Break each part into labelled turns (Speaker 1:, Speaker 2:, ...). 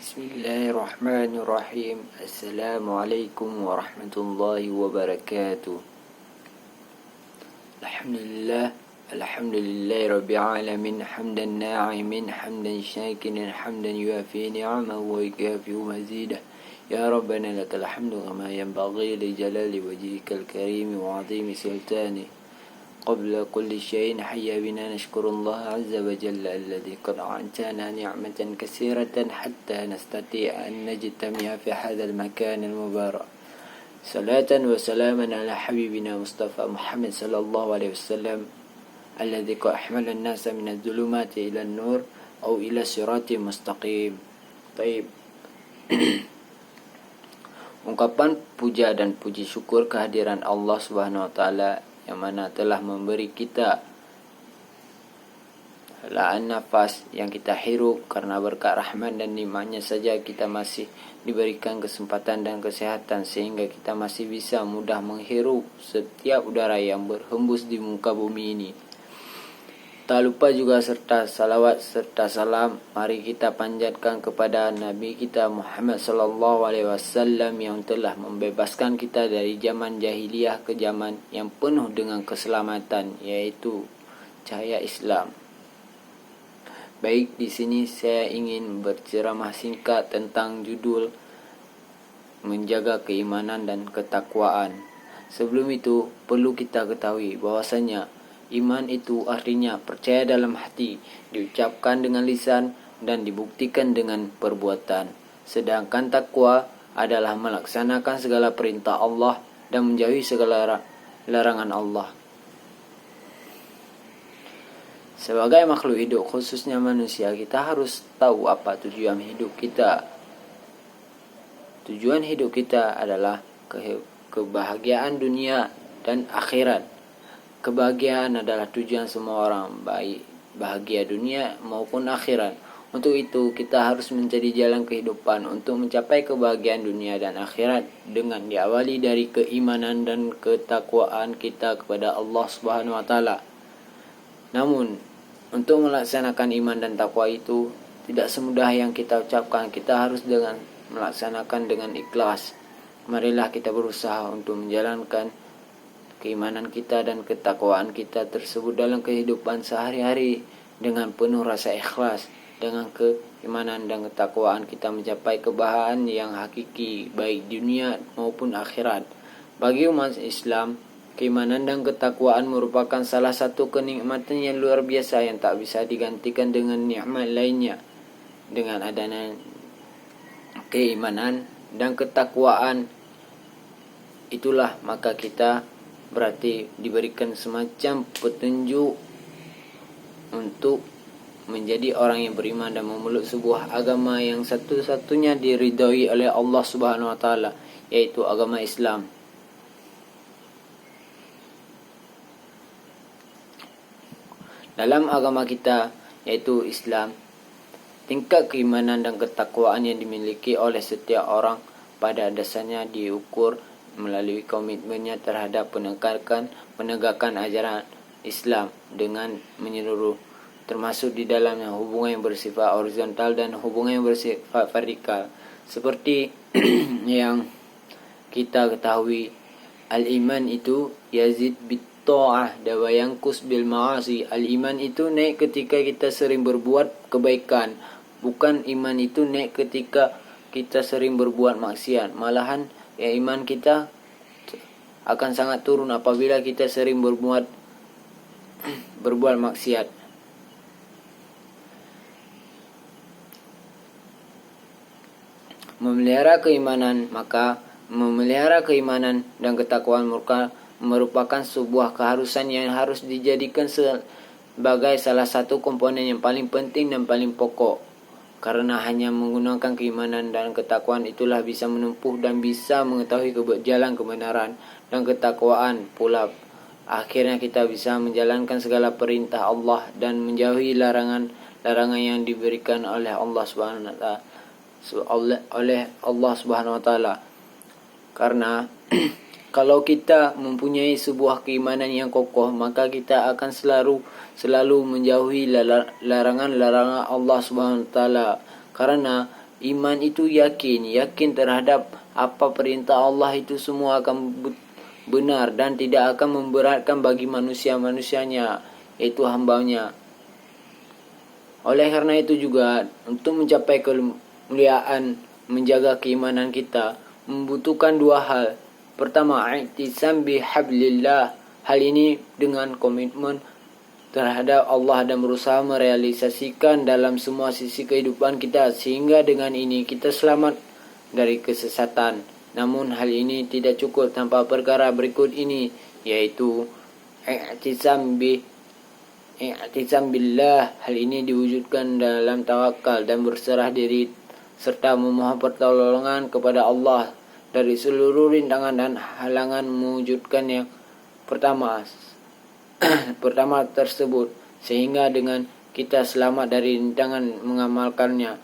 Speaker 1: Bismillahirrahmanirrahim. Assalamualaikum warahmatullahi wabarakatuh. Alhamdulillah rabbil alamin, hamdan na'imin, hamdan syakirin, hamdan yuafi ni'amahu wa yukafi'u mazidah. Ya Rabbana lakal hamdu kama yanbaghi li jalali wajhikal karim wa 'azimi sultanih. قبل كل شيء حيا بنا نشكر الله عز وجل الذي قد أعطانا نعمة كثيرة حتى نستطيع أن نجتمع في هذا المكان المبارك. صلاة وسلاما على حبيبنا مصطفى محمد صلى الله عليه وسلم الذي قد أحمل الناس من الظلمات إلى النور أو إلى صراط مستقيم. طيب. Ungkapan puja dan puji syukur kehadiran Allah Subhanahu wa taala yang mana telah memberi kita helaan nafas yang kita hirup. Karena berkat rahmat dan nikmatnya saja kita masih diberikan kesempatan dan kesehatan sehingga kita masih bisa mudah menghirup setiap udara yang berhembus di muka bumi ini. Tak lupa juga serta salawat serta salam mari kita panjatkan kepada Nabi kita Muhammad sallallahu alaihi wasallam yang telah membebaskan kita dari zaman jahiliyah ke zaman yang penuh dengan keselamatan, yaitu cahaya Islam. Baik, di sini saya ingin berceramah singkat tentang judul menjaga keimanan dan ketakwaan. Sebelum itu perlu kita ketahui bahwasanya iman itu artinya percaya dalam hati, diucapkan dengan lisan dan dibuktikan dengan perbuatan. Sedangkan takwa adalah melaksanakan segala perintah Allah dan menjauhi segala larangan Allah. Sebagai makhluk hidup, khususnya manusia, kita harus tahu apa tujuan hidup kita. Tujuan hidup kita adalah kebahagiaan dunia dan akhirat. Kebahagiaan adalah tujuan semua orang, baik bahagia dunia maupun akhirat. Untuk itu kita harus mencari jalan kehidupan untuk mencapai kebahagiaan dunia dan akhirat dengan diawali dari keimanan dan ketakwaan kita kepada Allah Subhanahu wa taala. Namun untuk melaksanakan iman dan takwa itu tidak semudah yang kita ucapkan. Kita harus melaksanakan dengan ikhlas. Marilah kita berusaha untuk menjalankan keimanan kita dan ketakwaan kita tersebut dalam kehidupan sehari-hari dengan penuh rasa ikhlas. Dengan keimanan dan ketakwaan kita mencapai kebahagiaan yang hakiki baik dunia maupun akhirat. Bagi umat Islam, keimanan dan ketakwaan merupakan salah satu kenikmatan yang luar biasa yang tak bisa digantikan dengan nikmat lainnya. Dengan adanya keimanan dan ketakwaan itulah maka kita berarti diberikan semacam petunjuk untuk menjadi orang yang beriman dan memeluk sebuah agama yang satu-satunya diridhoi oleh Allah Subhanahu wa taala, yaitu agama Islam. Dalam agama kita yaitu Islam, tingkat keimanan dan ketakwaan yang dimiliki oleh setiap orang pada dasarnya diukur melalui komitmennya terhadap penegakan ajaran Islam dengan menyeluruh, termasuk di dalamnya hubungan yang bersifat horizontal dan hubungan yang bersifat vertikal. Seperti yang kita ketahui, al-iman itu yazid bit-ta'ah wa yanqus bil ma'asi. Al-iman itu naik ketika kita sering berbuat kebaikan, bukan iman itu naik ketika kita sering berbuat maksiat. Malahan iman kita akan sangat turun apabila kita sering berbuat maksiat. Memelihara keimanan dan ketakwaan merupakan sebuah keharusan yang harus dijadikan sebagai salah satu komponen yang paling penting dan paling pokok. Karena hanya menggunakan keimanan dan ketakwaan itulah bisa menempuh dan bisa mengetahui jalan kebenaran dan ketakwaan pula akhirnya kita bisa menjalankan segala perintah Allah dan menjauhi larangan yang diberikan oleh Allah Subhanahu wa taala. Karena kalau kita mempunyai sebuah keimanan yang kokoh, maka kita akan selalu menjauhi larangan-larangan Allah Subhanahu wa taala. Karena Iman itu yakin terhadap apa perintah Allah itu semua akan benar dan tidak akan memberatkan bagi manusia-manusianya, yaitu hambanya. Oleh karena itu juga, untuk mencapai kemuliaan, menjaga keimanan kita membutuhkan dua hal. Pertama, i'tisam bihablillah. Hal ini dengan komitmen terhadap Allah dan berusaha merealisasikan dalam semua sisi kehidupan kita, sehingga dengan ini kita selamat dari kesesatan. Namun hal ini tidak cukup tanpa perkara berikut ini, yaitu i'tisam billah. Hal ini diwujudkan dalam tawakal dan berserah diri serta memohon pertolongan kepada Allah dari seluruh rintangan dan halangan mewujudkan yang pertama tersebut, sehingga dengan kita selamat dari rintangan mengamalkannya.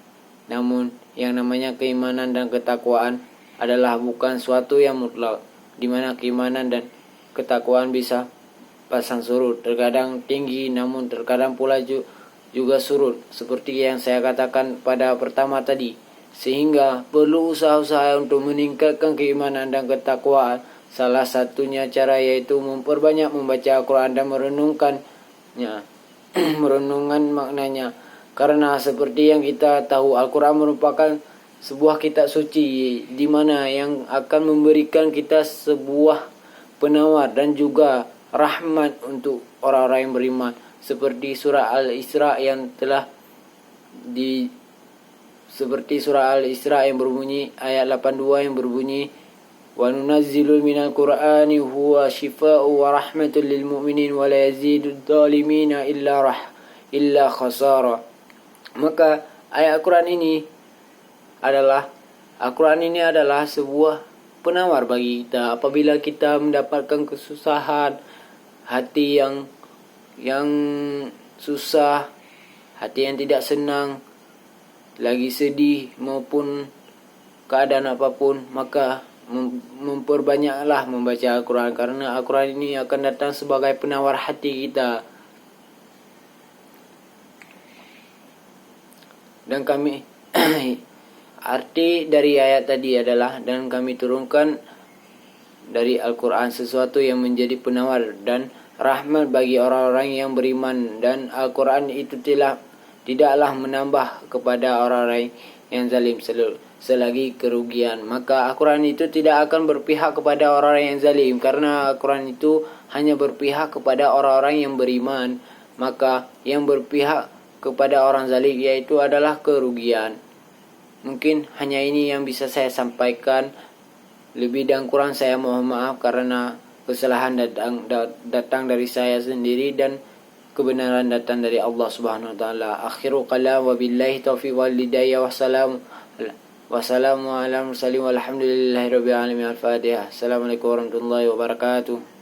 Speaker 1: Namun yang namanya keimanan dan ketakwaan adalah bukan suatu yang mutlak, di mana keimanan dan ketakwaan bisa pasang surut, terkadang tinggi namun terkadang pula juga surut, seperti yang saya katakan pada pertama tadi. Sehingga perlu usaha-usaha untuk meningkatkan keimanan dan ketakwaan. Salah satunya cara yaitu memperbanyak membaca Al-Quran dan merenungkannya, merenungkan maknanya. Karena seperti yang kita tahu, Al-Quran merupakan sebuah kitab suci di mana yang akan memberikan kita sebuah penawar dan juga rahmat untuk orang-orang yang beriman. Seperti surah Al-Isra yang yang berbunyi ayat 82 yang berbunyi, wa nunazzilu minal qur'ani huwa shifaa'u wa rahmatul lil mu'minin wa la yazidud dhalimina illa khasara. Maka ayat Al-Quran ini adalah sebuah penawar bagi kita apabila kita mendapatkan kesusahan, hati yang susah, hati yang tidak senang, lagi sedih maupun keadaan apapun, maka memperbanyaklah membaca Al-Quran, karena Al-Quran ini akan datang sebagai penawar hati kita. Dan kami arti dari ayat tadi adalah, dan kami turunkan dari Al-Quran sesuatu yang menjadi penawar dan rahmat bagi orang-orang yang beriman, dan Al-Quran itu tidaklah menambah kepada orang-orang yang zalim selagi kerugian. Maka Al-Quran itu tidak akan berpihak kepada orang-orang yang zalim, karena Al-Quran itu hanya berpihak kepada orang-orang yang beriman. Maka yang berpihak kepada orang zalim yaitu adalah kerugian. Mungkin hanya ini yang bisa saya sampaikan. Lebih dan kurang saya mohon maaf karena kesalahan datang dari saya sendiri dan kebenaran datang dari Allah Subhanahu wa taala. Akhiru qalam wa billahi taufiq wal hidayah wassalamu ala mursalin walhamdulillahi rabbil alamin. Al-Fatihah. Assalamualaikum warahmatullahi wabarakatuh.